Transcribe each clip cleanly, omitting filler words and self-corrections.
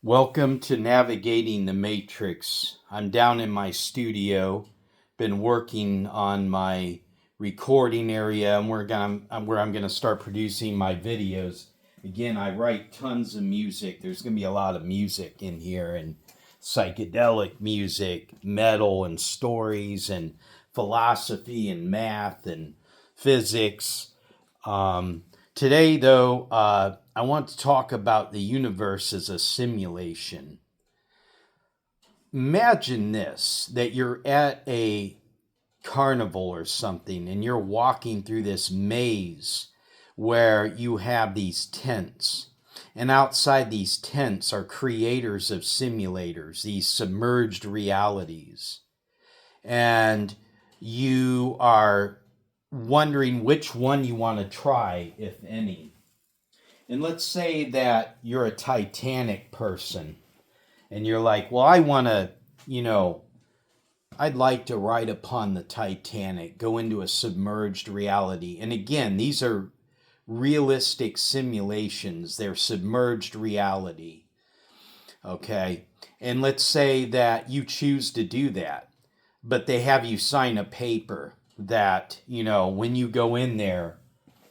Welcome to Navigating the Matrix. I'm down in my studio, been working on my recording area and where I'm going to start producing my videos. Again, I write tons of music. There's going to be a lot of music in here, and psychedelic music, metal and stories and philosophy and math and physics. Today, though, I want to talk about the universe as a simulation. Imagine this, that you're at a carnival or something and you're walking through this maze where you have these tents. And outside these tents are creators of simulators, these submerged realities. And you are wondering which one you want to try, if any. And let's say that you're a Titanic person and you're like, well, I want to, I'd like to ride upon the Titanic, go into a submerged reality. And again, these are realistic simulations. They're submerged reality. Okay. And let's say that you choose to do that, but they have you sign a paper that, when you go in there,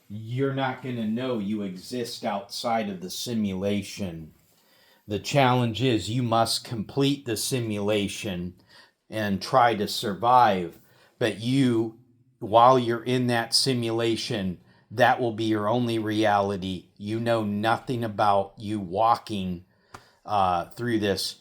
you're not going to know you exist outside of the simulation. The challenge is you must complete the simulation and try to survive. But while you're in that simulation, that will be your only reality. You know nothing about you walking through this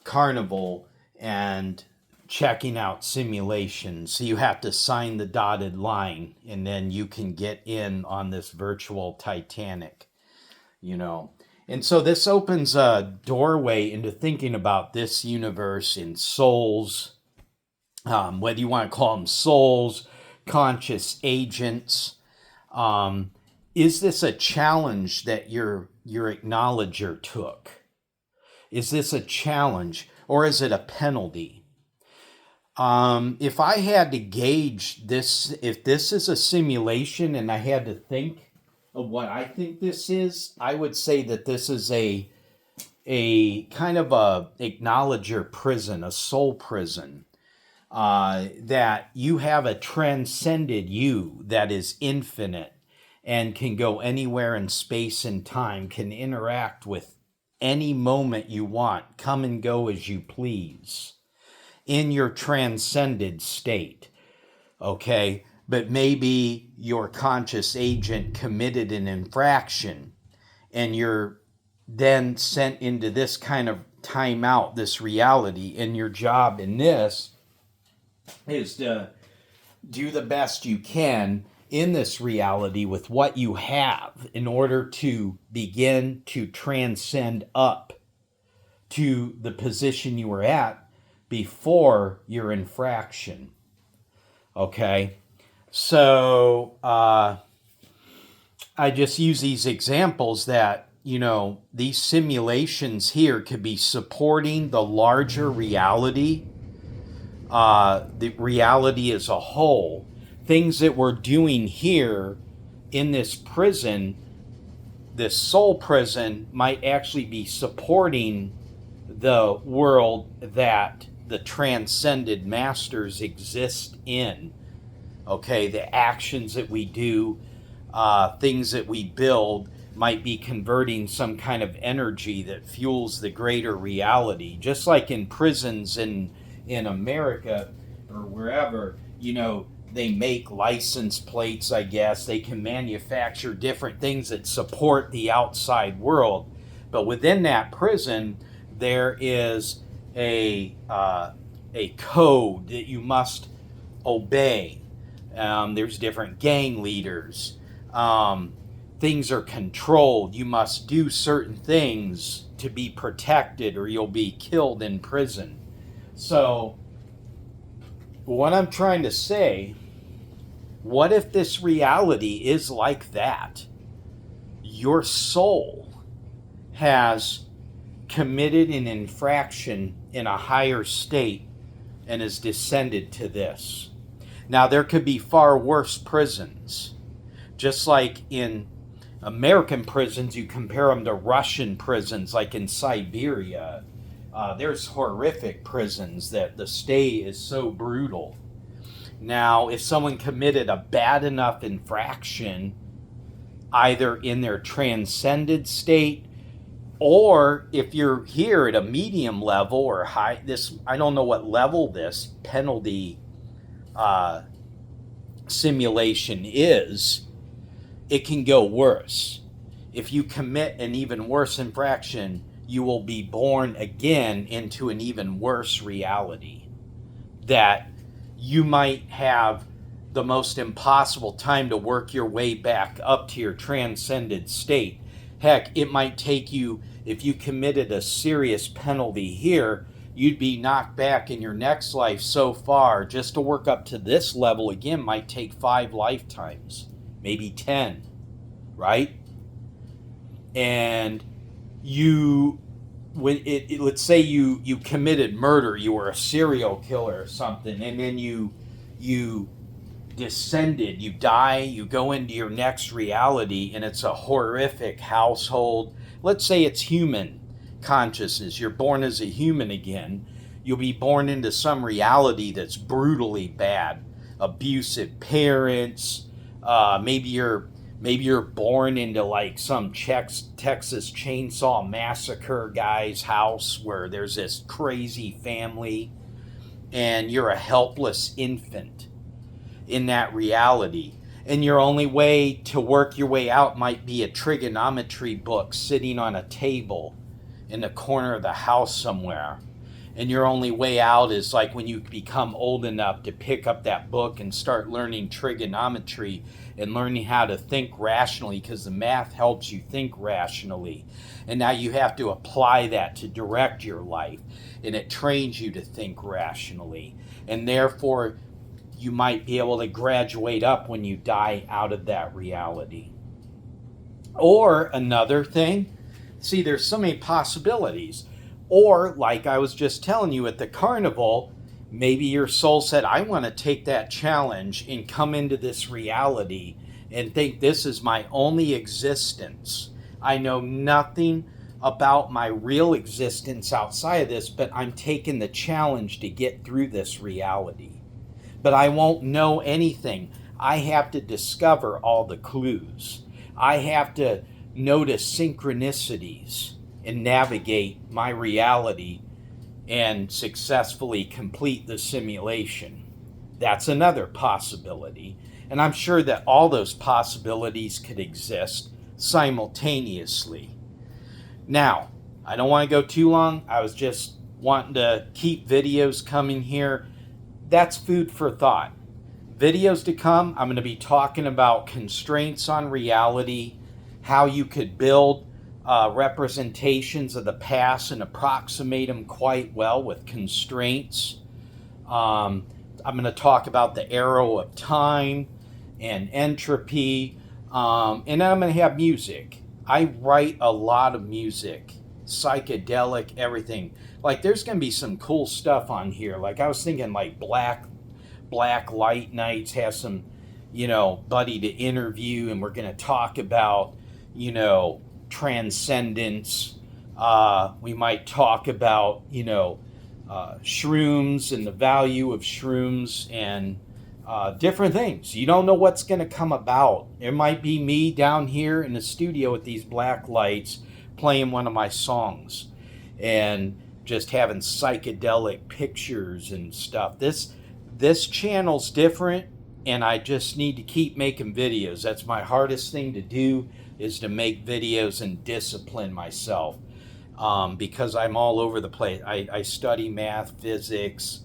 carnival and checking out simulations. So you have to sign the dotted line and then you can get in on this virtual Titanic, And so this opens a doorway into thinking about this universe in souls, whether you want to call them souls, conscious agents. Is this a challenge that your acknowledger took? Is this a challenge or is it a penalty? If I had to gauge this, if this is a simulation and I had to think of what I think this is, I would say that this is a kind of a acknowledger prison, a soul prison, that you have a transcended you that is infinite and can go anywhere in space and time, can interact with any moment you want, come and go as you please in your transcended state, okay? But maybe your conscious agent committed an infraction and you're then sent into this kind of timeout, this reality, and your job in this is to do the best you can in this reality with what you have in order to begin to transcend up to the position you were at before your infraction. Okay? So I just use these examples that, these simulations here could be supporting the larger reality, the reality as a whole. Things that we're doing here in this prison, this soul prison, might actually be supporting the world that the transcended masters exist in. Okay, the actions that we do, things that we build might be converting some kind of energy that fuels the greater reality. Just like in prisons in America or wherever, they make license plates, I guess. They can manufacture different things that support the outside world. But within that prison, there is a code that you must obey. There's different gang leaders. Things are controlled. You must do certain things to be protected or you'll be killed in prison. So what I'm trying to say, what if this reality is like that? Your soul has committed an infraction in a higher state and has descended to this. Now, there could be far worse prisons, just like in American prisons, you compare them to Russian prisons, like in Siberia. There's horrific prisons that the stay is so brutal. Now, if someone committed a bad enough infraction, either in their transcended state, or if you're here at a medium level or high, this, I don't know what level this penalty simulation is, it can go worse. If you commit an even worse infraction, you will be born again into an even worse reality. That you might have the most impossible time to work your way back up to your transcended state. Heck, it might take you, if you committed a serious penalty here, you'd be knocked back in your next life so far, just to work up to this level again might take 5 lifetimes, maybe 10, right? And you, when let's say you committed murder, you were a serial killer or something, and then you descended, you die, you go into your next reality, and it's a horrific household. Let's say it's human consciousness. You're born as a human again. You'll be born into some reality that's brutally bad. Abusive parents. Maybe you're born into like some Texas Chainsaw Massacre guy's house where there's this crazy family, and you're a helpless infant in that reality. And your only way to work your way out might be a trigonometry book sitting on a table in the corner of the house somewhere. And your only way out is like when you become old enough to pick up that book and start learning trigonometry and learning how to think rationally, because the math helps you think rationally. And now you have to apply that to direct your life, and it trains you to think rationally. And therefore, you might be able to graduate up when you die out of that reality. Or another thing, see, there's so many possibilities. Or, like I was just telling you at the carnival, maybe your soul said, I want to take that challenge and come into this reality and think this is my only existence. I know nothing about my real existence outside of this, but I'm taking the challenge to get through this reality. But I won't know anything. I have to discover all the clues. I have to notice synchronicities and navigate my reality and successfully complete the simulation. That's another possibility. And I'm sure that all those possibilities could exist simultaneously. Now, I don't want to go too long. I was just wanting to keep videos coming here. That's food for thought. Videos to come, I'm going to be talking about constraints on reality, how you could build representations of the past and approximate them quite well with constraints. I'm going to talk about the arrow of time and entropy, and then I'm going to have music. I write a lot of music, psychedelic, everything. Like, there's going to be some cool stuff on here. Like, I was thinking, like, Black Light Nights, have some, buddy to interview, and we're going to talk about, transcendence. We might talk about, shrooms and the value of shrooms and different things. You don't know what's going to come about. It might be me down here in the studio with these black lights playing one of my songs and just having psychedelic pictures and stuff. This channel's different, and I just need to keep making videos. That's my hardest thing to do, is to make videos and discipline myself, because I'm all over the place. I study math, physics,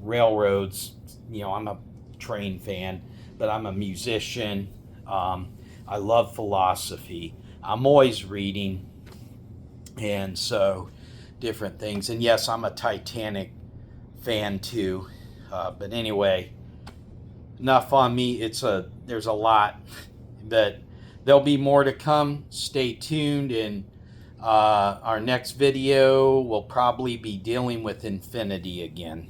railroads. I'm a train fan, but I'm a musician. I love philosophy. I'm always reading, and so different things. And yes, I'm a Titanic fan too. But anyway, enough on me. There's a lot, but there'll be more to come. Stay tuned, and our next video will probably be dealing with infinity again.